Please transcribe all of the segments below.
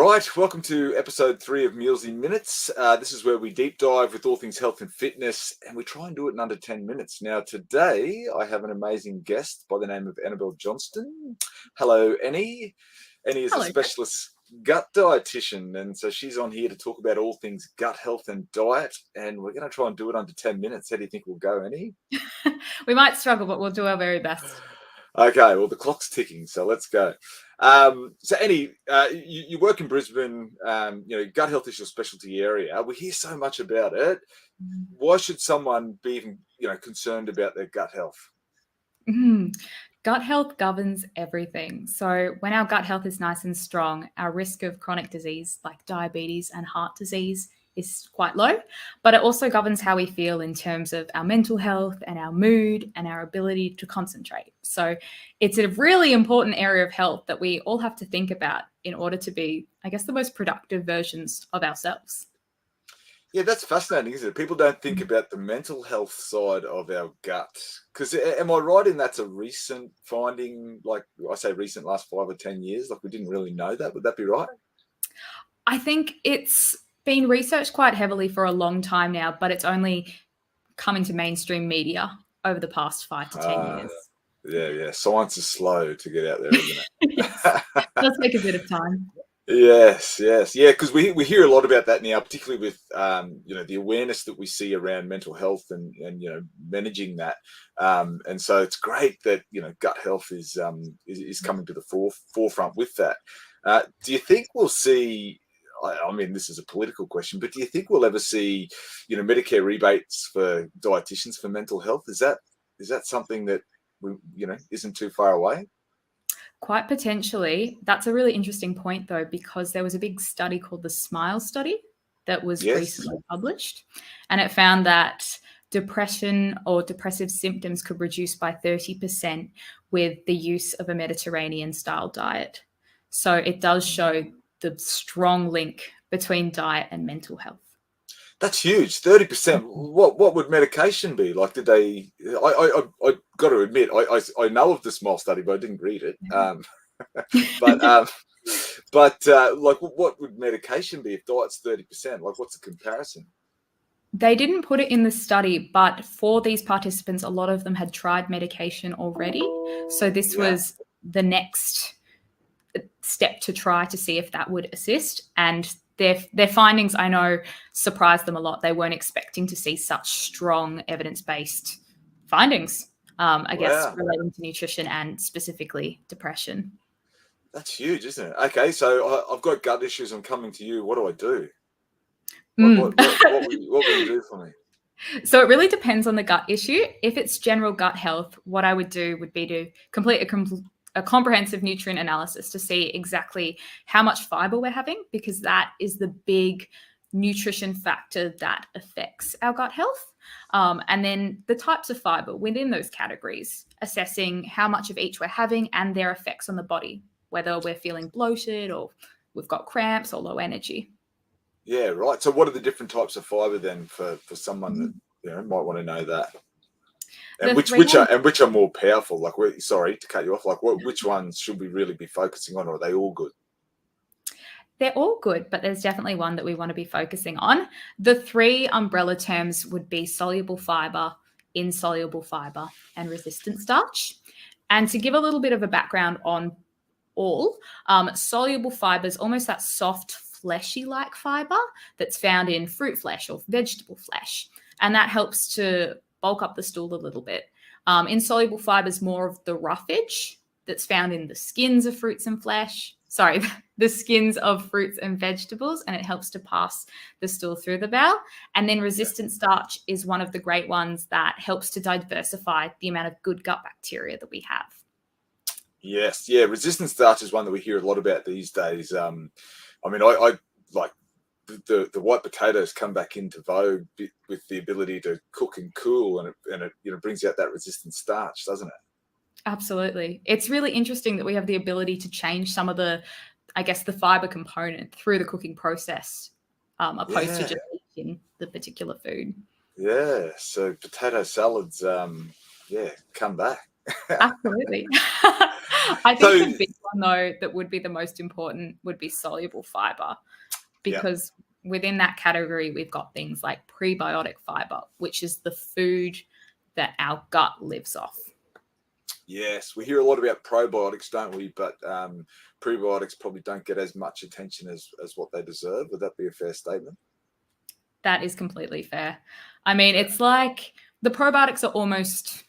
Right, welcome to episode 3 of MEALZEE Minutes. This is where we deep dive with all things health and fitness, and we try and do it in under 10 minutes. Now, today I have an amazing guest by the name of Annabel Johnston. Hello, Annie. Annie is Hello, a specialist gut dietitian, and so she's on here to talk about all things gut health and diet, and we're going to try and do it under 10 minutes. How do you think we'll go, Annie? We might struggle, but we'll do our very best. Okay, well, the clock's ticking, so let's go. So, Annie, you work in Brisbane. Gut health is your specialty area. We hear so much about it. Why should someone be even, concerned about their gut health? Gut health governs everything. So when our gut health is nice and strong, our risk of chronic disease like diabetes and heart disease is quite low, but it also governs how we feel in terms of our mental health and our mood and our ability to concentrate. So it's a really important area of health that we all have to think about in order to be, I guess, the most productive versions of ourselves. Yeah, that's fascinating, isn't it? People don't think about the mental health side of our gut. Because am I right in that's a recent finding, like I say recent, last 5 or 10 years? Like we didn't really know that. Would that be right? I think it's been researched quite heavily for a long time now, but it's only come into mainstream media over the past 5 to 10 years. Yeah. Science is slow to get out there, isn't it? Yes. It does take a bit of time. Yes. Yeah, because we hear a lot about that now, particularly with the awareness that we see around mental health and managing that. And so it's great that gut health is coming to the forefront with that. Do you think we'll see? I mean, this is a political question, but do you think we'll ever see, Medicare rebates for dietitians for mental health? Is that something that isn't too far away? Quite potentially. That's a really interesting point, though, because there was a big study called the SMILE study that was recently published, and it found that depression or depressive symptoms could reduce by 30% with the use of a Mediterranean-style diet. So it does show the strong link between diet and mental health. That's huge. 30%. What would medication be? Like, did they? I got to admit, I know of the SMILE study, but I didn't read it. Like, what would medication be if diet's 30%? Like, what's the comparison? They didn't put it in the study, but for these participants, a lot of them had tried medication already. So this was the next step to try to see if that would assist. And their findings, I know, surprised them a lot. They weren't expecting to see such strong evidence-based findings, I guess, relating to nutrition and specifically depression. That's huge, isn't it? Okay, so I've got gut issues. I'm coming to you. What do I do? What will you do for me? So it really depends on the gut issue. If it's general gut health, what I would do would be to complete a comprehensive nutrient analysis to see exactly how much fiber we're having, because that is the big nutrition factor that affects our gut health. And then the types of fiber within those categories, assessing how much of each we're having and their effects on the body, whether we're feeling bloated or we've got cramps or low energy. Yeah, right. So what are the different types of fiber then for someone that might want to know that? And which are more powerful? Like, sorry to cut you off. Like, which ones should we really be focusing on, or are they all good? They're all good, but there's definitely one that we want to be focusing on. The 3 umbrella terms would be soluble fiber, insoluble fiber, and resistant starch. And to give a little bit of a background on all, soluble fiber is almost that soft, fleshy-like fiber that's found in fruit flesh or vegetable flesh, and that helps to bulk up the stool a little bit. Insoluble fiber is more of the roughage that's found in the skins of fruits and the skins of fruits and vegetables, and it helps to pass the stool through the bowel. And then resistant starch is one of the great ones that helps to diversify the amount of good gut bacteria that we have. Yes, yeah, resistant starch is one that we hear a lot about these days. I mean, I like the white potatoes come back into vogue with the ability to cook and cool, and it brings out that resistant starch, doesn't it? Absolutely. It's really interesting that we have the ability to change some of the fiber component through the cooking process, opposed to just eating the particular food. Yeah. So potato salads, come back. Absolutely. I think the big one, though, that would be the most important would be soluble fibre, because within that category, we've got things like prebiotic fibre, which is the food that our gut lives off. Yes, we hear a lot about probiotics, don't we? But prebiotics probably don't get as much attention as what they deserve. Would that be a fair statement? That is completely fair. I mean, it's like the probiotics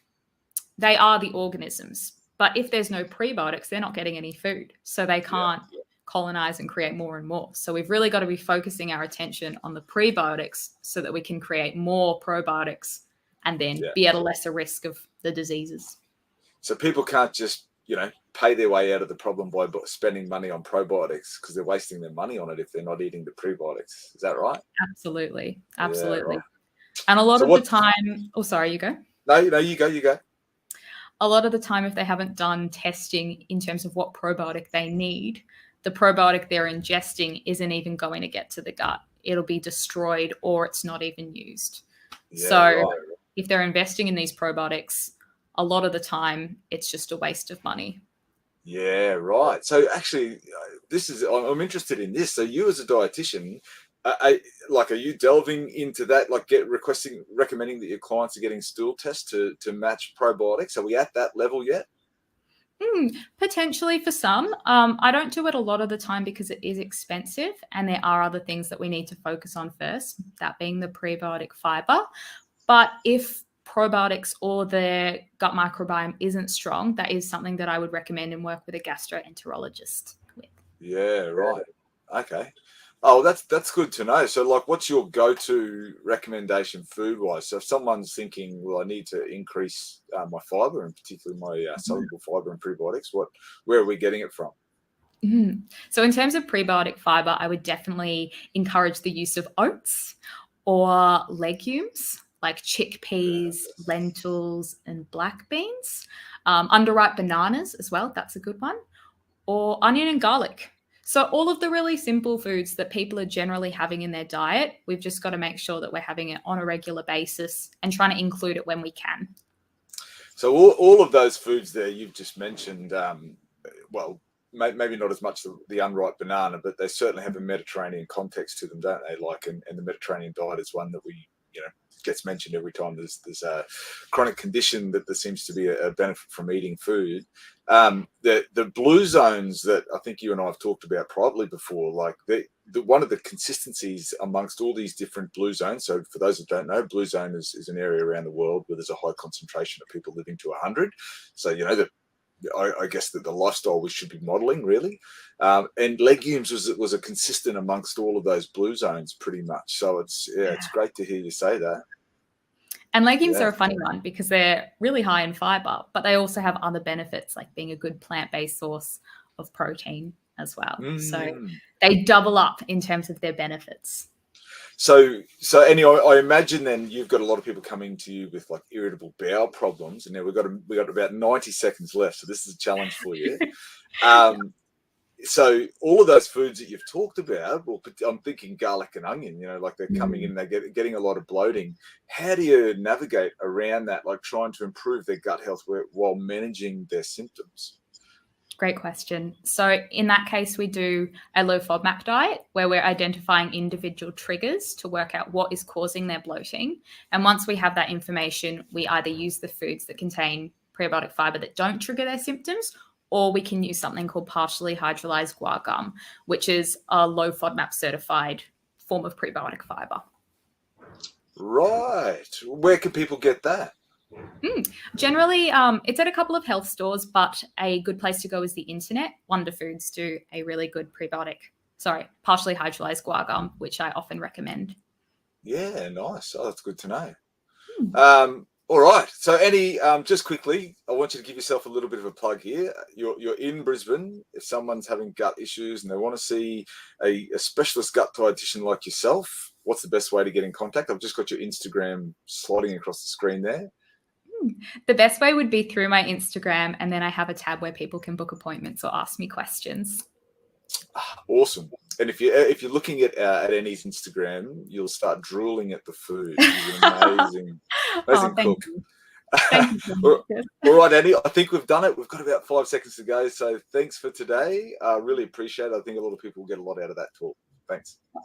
they are the organisms. But if there's no prebiotics, they're not getting any food. So they can't colonize and create more and more. So we've really got to be focusing our attention on the prebiotics so that we can create more probiotics and then be at a lesser risk of the diseases. So people can't just, pay their way out of the problem by spending money on probiotics, because they're wasting their money on it if they're not eating the prebiotics. Is that right? Absolutely. Yeah, right. And a lot of the time, sorry, you go. No, you go. A lot of the time, if they haven't done testing in terms of what probiotic they need, the probiotic they're ingesting isn't even going to get to the gut. It'll be destroyed or it's not even used. If they're investing in these probiotics, a lot of the time it's just a waste of money. Yeah, right. So actually, I'm interested in this. So you as a dietitian, are you delving into that, like recommending that your clients are getting stool tests to match probiotics? Are we at that level yet? Potentially for some. I don't do it a lot of the time because it is expensive and there are other things that we need to focus on first, that being the prebiotic fiber. But if probiotics or the gut microbiome isn't strong, that is something that I would recommend and work with a gastroenterologist with. Yeah, right. Okay. Oh, that's good to know. So, what's your go-to recommendation food-wise? So, if someone's thinking, well, I need to increase my fibre, and particularly my soluble fibre and prebiotics, where are we getting it from? So, in terms of prebiotic fibre, I would definitely encourage the use of oats or legumes like chickpeas, lentils, and black beans. Underripe bananas as well. That's a good one. Or onion and garlic. So all of the really simple foods that people are generally having in their diet, we've just got to make sure that we're having it on a regular basis and trying to include it when we can. So all of those foods there you've just mentioned, maybe not as much the unripe banana, but they certainly have a Mediterranean context to them, don't they? And the Mediterranean diet is one that we, gets mentioned every time there's a chronic condition that there seems to be a benefit from eating food. The blue zones that I think you and I have talked about privately before, one of the consistencies amongst all these different blue zones. So for those that don't know, blue zone is an area around the world where there's a high concentration of people living to 100. So, I guess that the lifestyle we should be modeling, really. And legumes was a consistent amongst all of those blue zones pretty much. So it's great to hear you say that. And legumes are a funny one because they're really high in fiber, but they also have other benefits like being a good plant-based source of protein as well. So they double up in terms of their benefits. So anyway, I imagine then you've got a lot of people coming to you with irritable bowel problems, and now we've got about 90 seconds left. So this is a challenge for you. So all of those foods that you've talked about, well, I'm thinking garlic and onion, they're coming in, they're getting a lot of bloating. How do you navigate around that, trying to improve their gut health while managing their symptoms? Great question. So in that case, we do a low FODMAP diet where we're identifying individual triggers to work out what is causing their bloating. And once we have that information, we either use the foods that contain prebiotic fiber that don't trigger their symptoms, or we can use something called partially hydrolyzed guar gum, which is a low FODMAP certified form of prebiotic fiber. Right. Where can people get that? Generally, it's at a couple of health stores, but a good place to go is the internet. Wonder Foods do a really good partially hydrolyzed guar gum, which I often recommend. Yeah, nice. Oh, that's good to know. All right. So, just quickly, I want you to give yourself a little bit of a plug here. You're in Brisbane. If someone's having gut issues and they want to see a specialist gut dietitian like yourself, what's the best way to get in contact? I've just got your Instagram sliding across the screen there. The best way would be through my Instagram, and then I have a tab where people can book appointments or ask me questions. Awesome. And if you're looking at Annie's Instagram, you'll start drooling at the food. She's an amazing cook. Thank you so All much. all right, Annie, I think we've done it. We've got about 5 seconds to go. So thanks for today. I really appreciate it. I think a lot of people will get a lot out of that talk. Thanks.